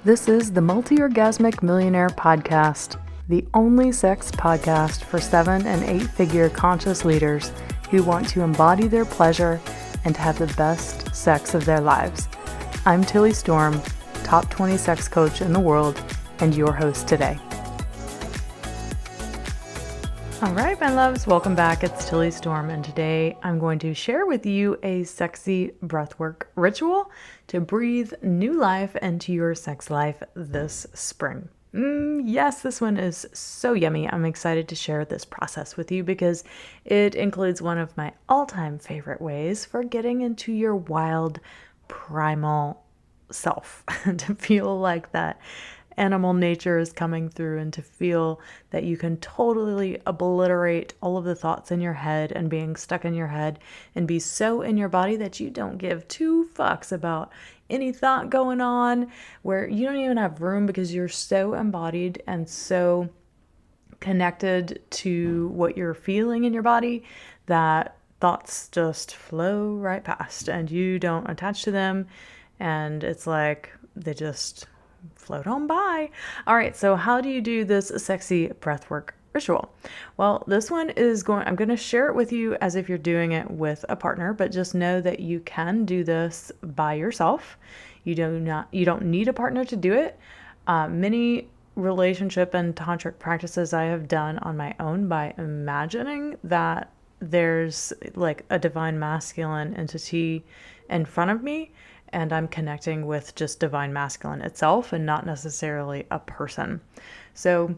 This is the Multi-Orgasmic Millionaire Podcast, the only sex podcast for 7- and 8-figure conscious leaders who want to embody their pleasure and to have the best sex of their lives. I'm Tilly Storm, top 20 sex coach in the world, and your host today. All right, my loves, welcome back. It's Tilly Storm, and today I'm going to share with you a sexy breathwork ritual to breathe new life into your sex life this spring. Yes, this one is so yummy. I'm excited to share this process with you because it includes one of my all-time favorite ways for getting into your wild, primal self to feel like that animal nature is coming through and to feel that you can totally obliterate all of the thoughts in your head and being stuck in your head and be so in your body that you don't give two fucks about any thought going on, where you don't even have room because you're so embodied and so connected to what you're feeling in your body that thoughts just flow right past and you don't attach to them, and it's like they just float on by. All right, so how do you do this sexy breathwork ritual? Well, this one is I'm going to share it with you as if you're doing it with a partner, but just know that you can do this by yourself. You don't need a partner to do it. Many relationship and tantric practices I have done on my own by imagining that there's like a divine masculine entity in front of me, and I'm connecting with just divine masculine itself and not necessarily a person. So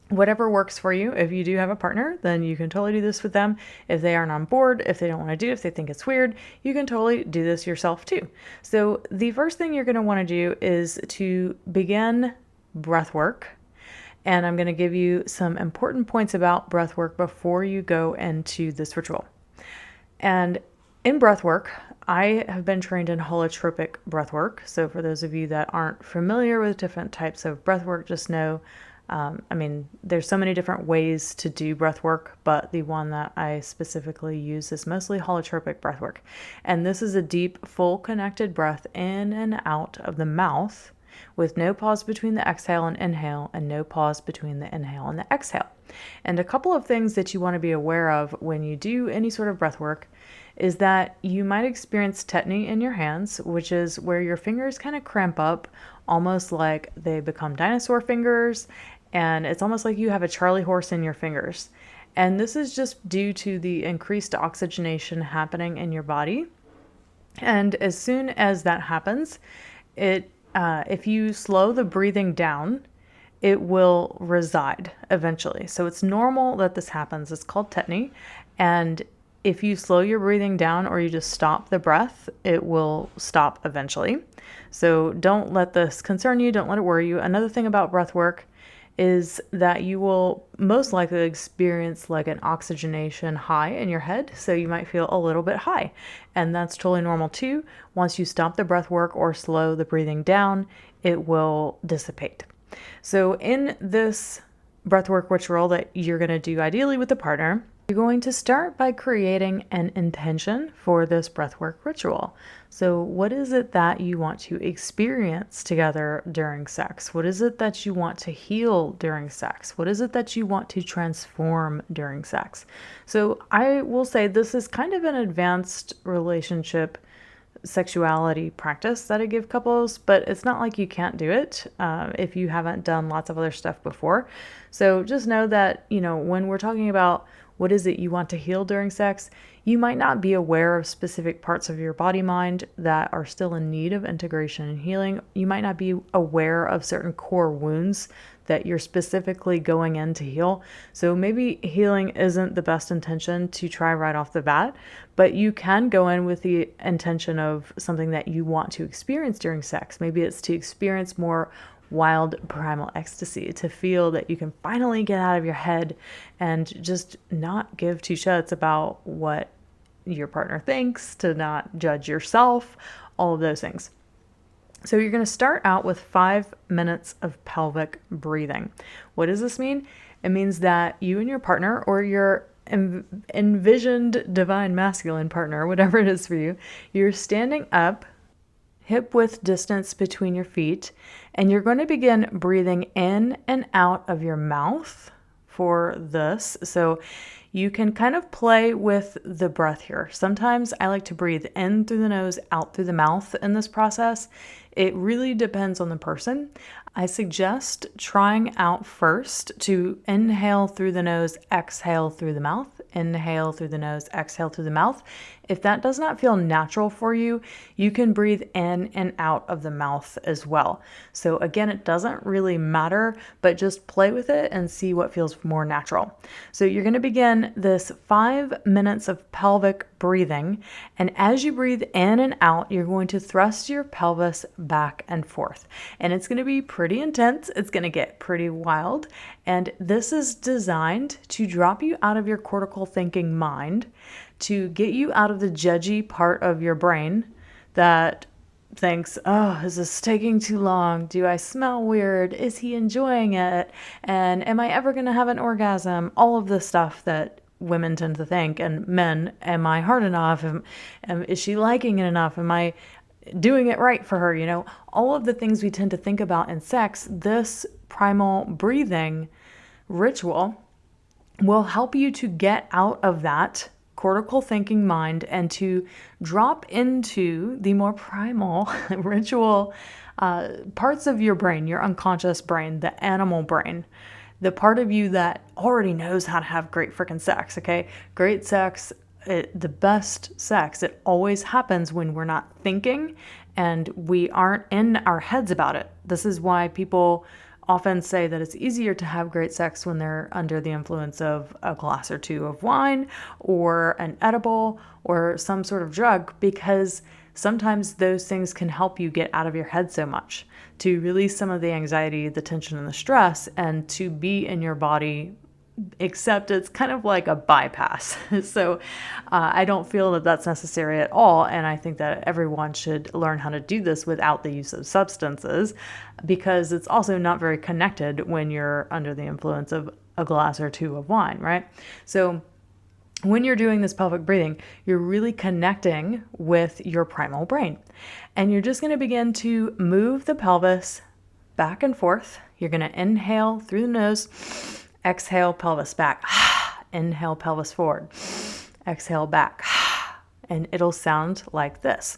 whatever works for you. If you do have a partner, then you can totally do this with them. If they aren't on board, if they don't want to do it, if they think it's weird, you can totally do this yourself too. So the first thing you're going to want to do is to begin breath work. And I'm going to give you some important points about breath work before you go into this ritual. And in breath work, I have been trained in holotropic breath work. So for those of you that aren't familiar with different types of breath work, just know, there's so many different ways to do breath work, but the one that I specifically use is mostly holotropic breath work. And this is a deep, full connected breath in and out of the mouth with no pause between the exhale and inhale and no pause between the inhale and the exhale. And a couple of things that you want to be aware of when you do any sort of breath work is that you might experience tetany in your hands, which is where your fingers kind of cramp up, almost like they become dinosaur fingers, and it's almost like you have a Charlie horse in your fingers. And this is just due to the increased oxygenation happening in your body. And as soon as that happens, if you slow the breathing down, it will reside eventually. So it's normal that this happens. It's called tetany. And if you slow your breathing down or you just stop the breath, it will stop eventually. So don't let this concern you. Don't let it worry you. Another thing about breath work is that you will most likely experience like an oxygenation high in your head. So you might feel a little bit high, and that's totally normal too. Once you stop the breath work or slow the breathing down, it will dissipate. So in this breathwork ritual that you're going to do ideally with a partner, you're going to start by creating an intention for this breathwork ritual. So what is it that you want to experience together during sex? What is it that you want to heal during sex? What is it that you want to transform during sex? So I will say this is kind of an advanced relationship sexuality practice that I give couples, but it's not like you can't do it if you haven't done lots of other stuff before. So just know that, when we're talking about what is it you want to heal during sex, you might not be aware of specific parts of your body mind that are still in need of integration and healing. You might not be aware of certain core wounds that you're specifically going in to heal. So maybe healing isn't the best intention to try right off the bat, but you can go in with the intention of something that you want to experience during sex. Maybe it's to experience more wild primal ecstasy, to feel that you can finally get out of your head and just not give two shits about what your partner thinks, to not judge yourself, all of those things. So you're going to start out with 5 minutes of pelvic breathing. What does this mean? It means that you and your partner, or your envisioned divine masculine partner, whatever it is for you, you're standing up, hip width distance between your feet, and you're going to begin breathing in and out of your mouth for this. So you can kind of play with the breath here. Sometimes I like to breathe in through the nose, out through the mouth in this process. It really depends on the person. I suggest trying out first to inhale through the nose, exhale through the mouth, inhale through the nose, exhale through the mouth. If that does not feel natural for you, you can breathe in and out of the mouth as well. So again, it doesn't really matter, but just play with it and see what feels more natural. So you're going to begin this 5 minutes of pelvic breathing. And as you breathe in and out, you're going to thrust your pelvis back and forth. And it's going to be pretty intense. It's going to get pretty wild. And this is designed to drop you out of your cortical thinking mind, to get you out of the judgy part of your brain that thinks, oh, is this taking too long? Do I smell weird? Is he enjoying it? And am I ever going to have an orgasm? All of this stuff that women tend to think, and men, am I hard enough? Is she liking it enough? Am I doing it right for her? You know, all of the things we tend to think about in sex, this primal breathing ritual will help you to get out of that cortical thinking mind and to drop into the more primal ritual parts of your brain, your unconscious brain, the animal brain, the part of you that already knows how to have great freaking sex, okay? Great sex, the best sex, it always happens when we're not thinking and we aren't in our heads about it. This is why people often say that it's easier to have great sex when they're under the influence of a glass or two of wine or an edible or some sort of drug, because sometimes those things can help you get out of your head so much, to release some of the anxiety, the tension, and the stress, and to be in your body, except it's kind of like a bypass. So I don't feel that that's necessary at all. And I think that everyone should learn how to do this without the use of substances, because it's also not very connected when you're under the influence of a glass or two of wine, right? So when you're doing this pelvic breathing, you're really connecting with your primal brain. And you're just going to begin to move the pelvis back and forth. You're going to inhale through the nose, exhale, pelvis back. Inhale, pelvis forward. Exhale, back. And it'll sound like this.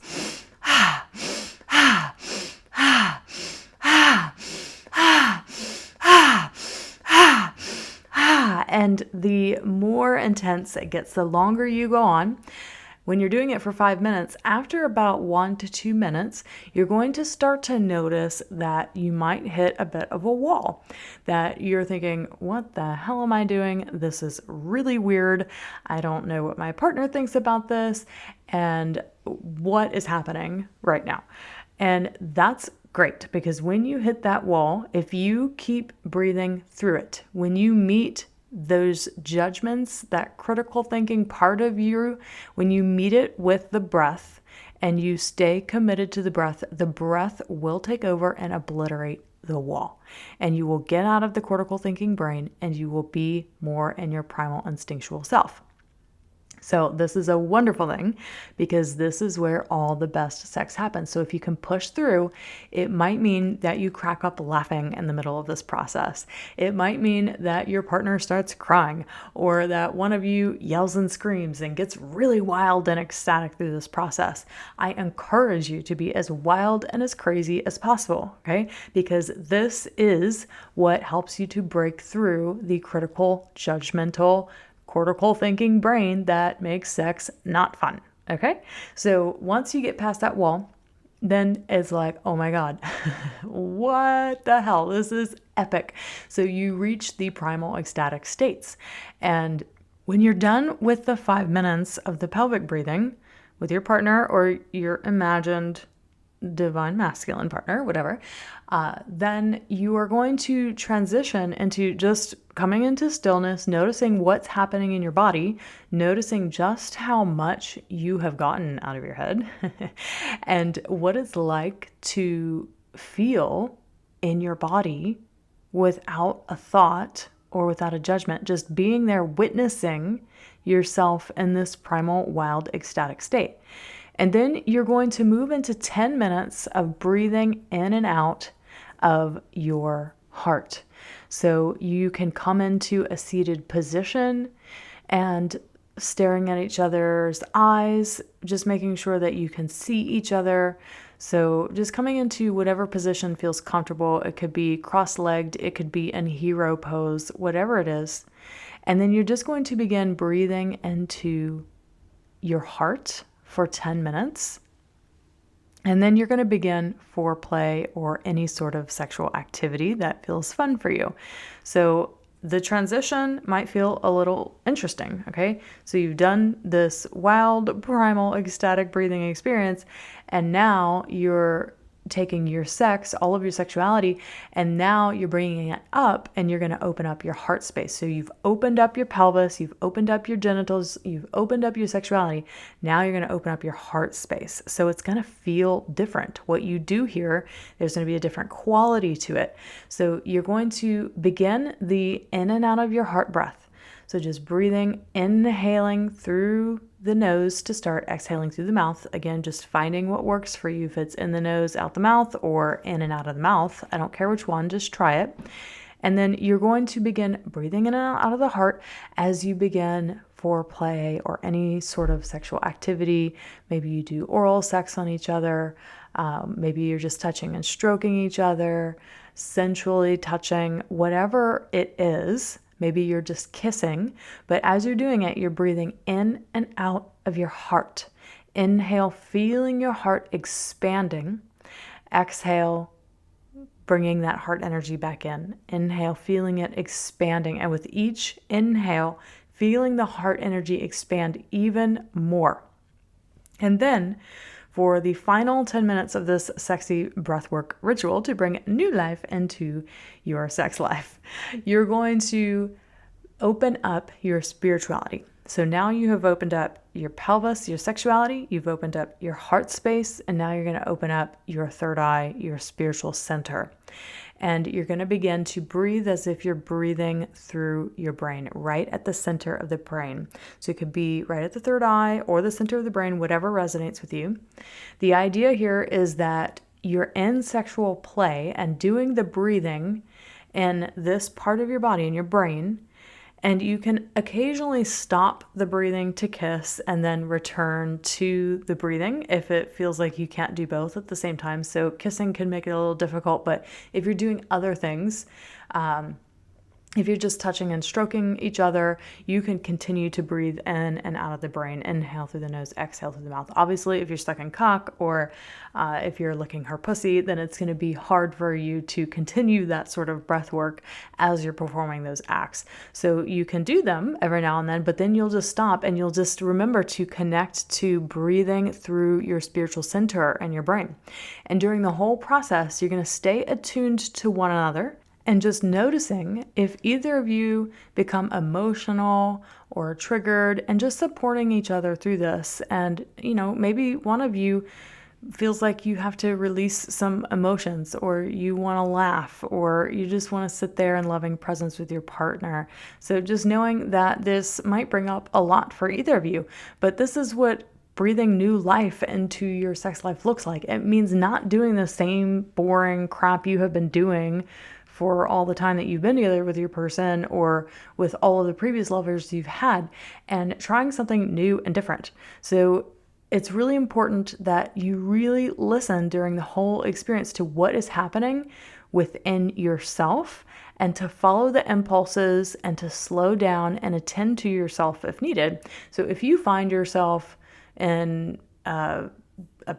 And the more intense it gets, the longer you go on. When you're doing it for 5 minutes, after about 1 to 2 minutes, you're going to start to notice that you might hit a bit of a wall, that you're thinking, what the hell am I doing? This is really weird. I don't know what my partner thinks about this, and what is happening right now. And that's great, because when you hit that wall, if you keep breathing through it, when you meet those judgments, that critical thinking part of you, when you meet it with the breath and you stay committed to the breath will take over and obliterate the wall. And you will get out of the cortical thinking brain and you will be more in your primal instinctual self. So this is a wonderful thing, because this is where all the best sex happens. So if you can push through, it might mean that you crack up laughing in the middle of this process. It might mean that your partner starts crying, or that one of you yells and screams and gets really wild and ecstatic through this process. I encourage you to be as wild and as crazy as possible, okay? Because this is what helps you to break through the critical, judgmental, cortical thinking brain that makes sex not fun. Okay. So once you get past that wall, then it's like, oh my God, what the hell? This is epic. So you reach the primal ecstatic states. And when you're done with the 5 minutes of the pelvic breathing with your partner or your imagined divine masculine partner, whatever, then you are going to transition into just coming into stillness, noticing what's happening in your body, noticing just how much you have gotten out of your head and what it's like to feel in your body without a thought or without a judgment, just being there, witnessing yourself in this primal, wild, ecstatic state. And then you're going to move into 10 minutes of breathing in and out of your heart. So you can come into a seated position and staring at each other's eyes, just making sure that you can see each other. So just coming into whatever position feels comfortable. It could be cross-legged, it could be in hero pose, whatever it is. And then you're just going to begin breathing into your heart for 10 minutes. And then you're going to begin foreplay or any sort of sexual activity that feels fun for you. So the transition might feel a little interesting, okay? So you've done this wild, primal, ecstatic breathing experience, and now you're taking your sex, all of your sexuality, and now you're bringing it up and you're going to open up your heart space. So you've opened up your pelvis, you've opened up your genitals, you've opened up your sexuality. Now you're going to open up your heart space. So it's going to feel different. What you do here, there's going to be a different quality to it. So you're going to begin the in and out of your heart breath. So just breathing, inhaling through the nose to start, exhaling through the mouth. Again, just finding what works for you. If it's in the nose, out the mouth, or in and out of the mouth, I don't care which one, just try it. And then you're going to begin breathing in and out of the heart as you begin foreplay or any sort of sexual activity. Maybe you do oral sex on each other. Maybe you're just touching and stroking each other, sensually touching, whatever it is. Maybe you're just kissing, but as you're doing it, you're breathing in and out of your heart. Inhale, feeling your heart expanding. Exhale, bringing that heart energy back in. Inhale, feeling it expanding. And with each inhale, feeling the heart energy expand even more. And then for the final 10 minutes of this sexy breathwork ritual to bring new life into your sex life, you're going to open up your spirituality. So now you have opened up your pelvis, your sexuality, you've opened up your heart space, and now you're going to open up your third eye, your spiritual center. And you're going to begin to breathe as if you're breathing through your brain, right at the center of the brain. So it could be right at the third eye or the center of the brain, whatever resonates with you. The idea here is that you're in sexual play and doing the breathing in this part of your body, in your brain, and you can occasionally stop the breathing to kiss and then return to the breathing if it feels like you can't do both at the same time. So kissing can make it a little difficult, but if you're doing other things, if you're just touching and stroking each other, you can continue to breathe in and out of the brain. Inhale through the nose, exhale through the mouth. Obviously, if you're stuck in cock or if you're licking her pussy, then it's going to be hard for you to continue that sort of breath work as you're performing those acts. So you can do them every now and then, but then you'll just stop and you'll just remember to connect to breathing through your spiritual center and your brain. And during the whole process, you're going to stay attuned to one another. And just noticing if either of you become emotional or triggered and just supporting each other through this. And, maybe one of you feels like you have to release some emotions or you want to laugh or you just want to sit there in loving presence with your partner. So just knowing that this might bring up a lot for either of you, but this is what breathing new life into your sex life looks like. It means not doing the same boring crap you have been doing for all the time that you've been together with your person or with all of the previous lovers you've had, and trying something new and different. So it's really important that you really listen during the whole experience to what is happening within yourself and to follow the impulses and to slow down and attend to yourself if needed. So if you find yourself in a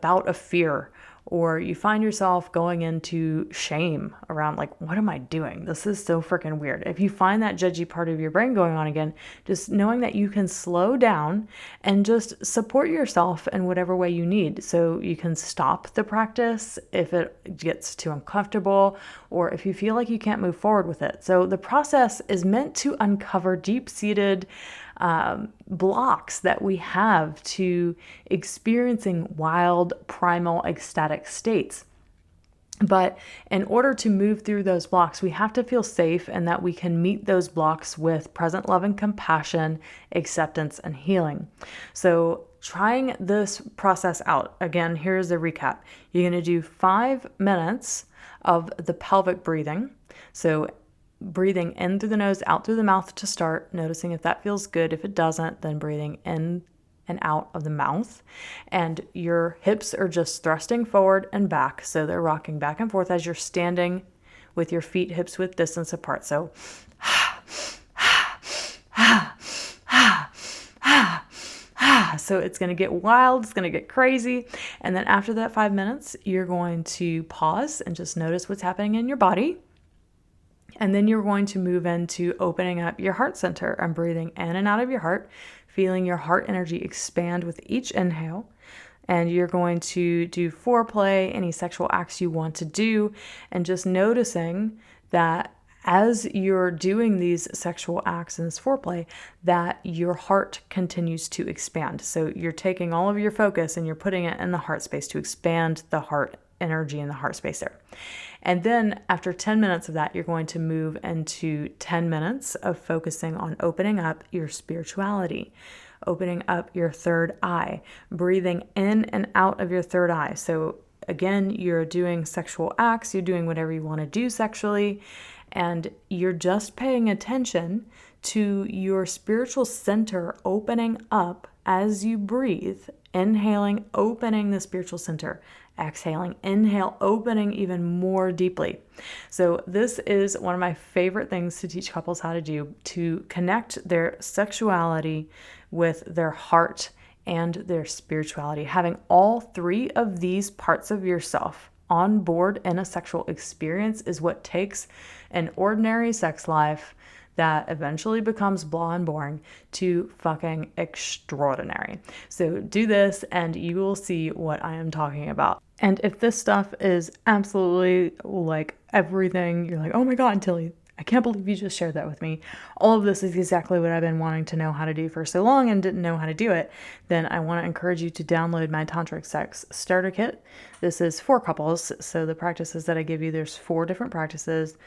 bout of fear, or you find yourself going into shame around like, what am I doing? This is so freaking weird. If you find that judgy part of your brain going on again, just knowing that you can slow down and just support yourself in whatever way you need. So you can stop the practice if it gets too uncomfortable or if you feel like you can't move forward with it. So the process is meant to uncover deep-seated blocks that we have to experiencing wild, primal, ecstatic states. But in order to move through those blocks, we have to feel safe and that we can meet those blocks with present love and compassion, acceptance, and healing. So trying this process out, again, here's a recap. You're going to do 5 minutes of the pelvic breathing. So breathing in through the nose, out through the mouth to start, noticing if that feels good. If it doesn't, then breathing in and out of the mouth. And your hips are just thrusting forward and back. So they're rocking back and forth as you're standing with your feet hips width distance apart. So so it's going to get wild, it's going to get crazy. And then after that 5 minutes, you're going to pause and just notice what's happening in your body. And then you're going to move into opening up your heart center and breathing in and out of your heart, feeling your heart energy expand with each inhale. And you're going to do foreplay, any sexual acts you want to do, and just noticing that as you're doing these sexual acts and this foreplay, that your heart continues to expand. So you're taking all of your focus and you're putting it in the heart space to expand the heart energy in the heart space there. And then after 10 minutes of that, you're going to move into 10 minutes of focusing on opening up your spirituality, opening up your third eye, breathing in and out of your third eye. So again, you're doing sexual acts, you're doing whatever you want to do sexually, and you're just paying attention to your spiritual center opening up as you breathe, inhaling, opening the spiritual center, exhaling, inhale, opening even more deeply. So this is one of my favorite things to teach couples how to do, to connect their sexuality with their heart and their spirituality. Having all three of these parts of yourself on board in a sexual experience is what takes an ordinary sex life that eventually becomes blah and boring to fucking extraordinary. So do this and you will see what I am talking about. And if this stuff is absolutely like everything, you're like, oh my God, Tilly, I can't believe you just shared that with me. All of this is exactly what I've been wanting to know how to do for so long and didn't know how to do it. Then I want to encourage you to download my Tantric Sex Starter Kit. This is for couples. So the practices that I give you, there's 4 different practices.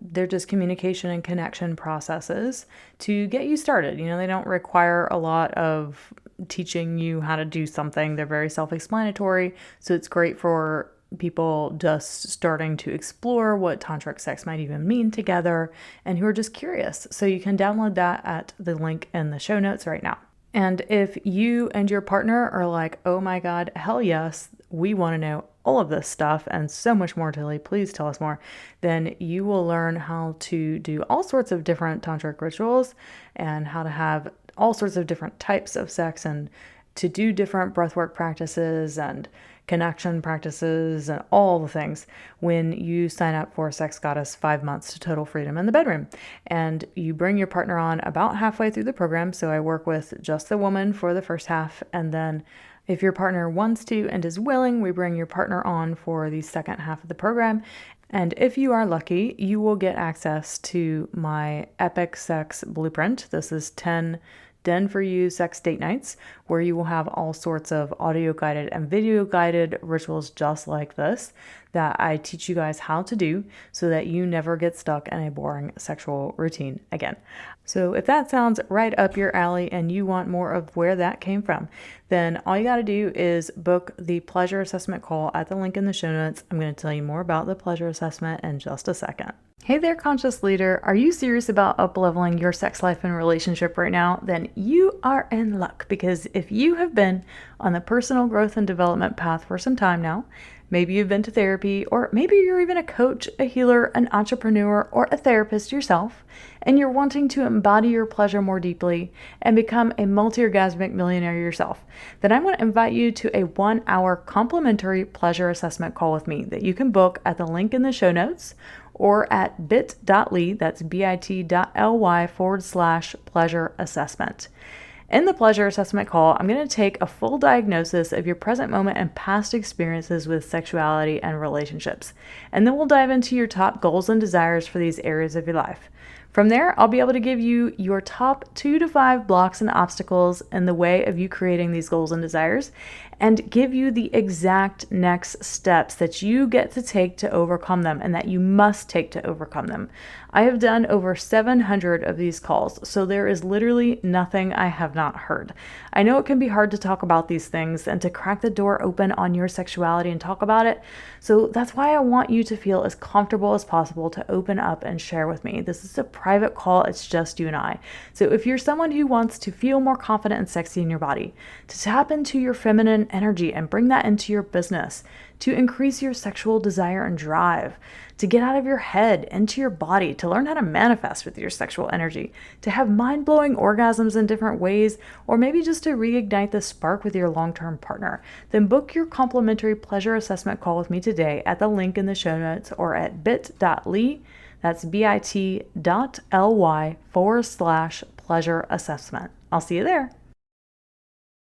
They're just communication and connection processes to get you started. You know, they don't require a lot of teaching you how to do something. They're very self-explanatory. So it's great for people just starting to explore what tantric sex might even mean together and who are just curious. So you can download that at the link in the show notes right now. And if you and your partner are like, oh my God, hell yes, we want to know all of this stuff and so much more, Tilly, please tell us more, then you will learn how to do all sorts of different tantric rituals and how to have all sorts of different types of sex and to do different breathwork practices and connection practices and all the things when you sign up for Sex Goddess 5 months to total freedom in the bedroom. And you bring your partner on about halfway through the program. So I work with just the woman for the first half. And then if your partner wants to and is willing, we bring your partner on for the second half of the program. And if you are lucky, you will get access to my Epic Sex Blueprint. This is 10 Den for You sex date nights, where you will have all sorts of audio guided and video guided rituals just like this that I teach you guys how to do so that you never get stuck in a boring sexual routine again. So if that sounds right up your alley and you want more of where that came from, then all you got to do is book the pleasure assessment call at the link in the show notes. I'm going to tell you more about the pleasure assessment in just a second. Hey there, conscious leader. Are you serious about up-leveling your sex life and relationship right now? Then you are in luck, because if you have been on the personal growth and development path for some time now, maybe you've been to therapy, or maybe you're even a coach, a healer, an entrepreneur, or a therapist yourself, and you're wanting to embody your pleasure more deeply and become a multi-orgasmic millionaire yourself, then I want to invite you to a 1-hour complimentary pleasure assessment call with me that you can book at the link in the show notes or at bit.ly, that's bit.ly/pleasure assessment. In the pleasure assessment call, I'm going to take a full diagnosis of your present moment and past experiences with sexuality and relationships. And then we'll dive into your top goals and desires for these areas of your life. From there, I'll be able to give you your top 2 to 5 blocks and obstacles in the way of you creating these goals and desires, and give you the exact next steps that you get to take to overcome them and that you must take to overcome them. I have done over 700 of these calls, so there is literally nothing I have not heard. I know it can be hard to talk about these things and to crack the door open on your sexuality and talk about it, so that's why I want you to feel as comfortable as possible to open up and share with me. This is a private call, it's just you and I. So if you're someone who wants to feel more confident and sexy in your body, to tap into your feminine energy and bring that into your business, to increase your sexual desire and drive, to get out of your head into your body, to learn how to manifest with your sexual energy, to have mind-blowing orgasms in different ways, or maybe just to reignite the spark with your long-term partner, then book your complimentary pleasure assessment call with me today at the link in the show notes or at bit.ly, that's bit.ly/pleasure assessment. I'll see you there.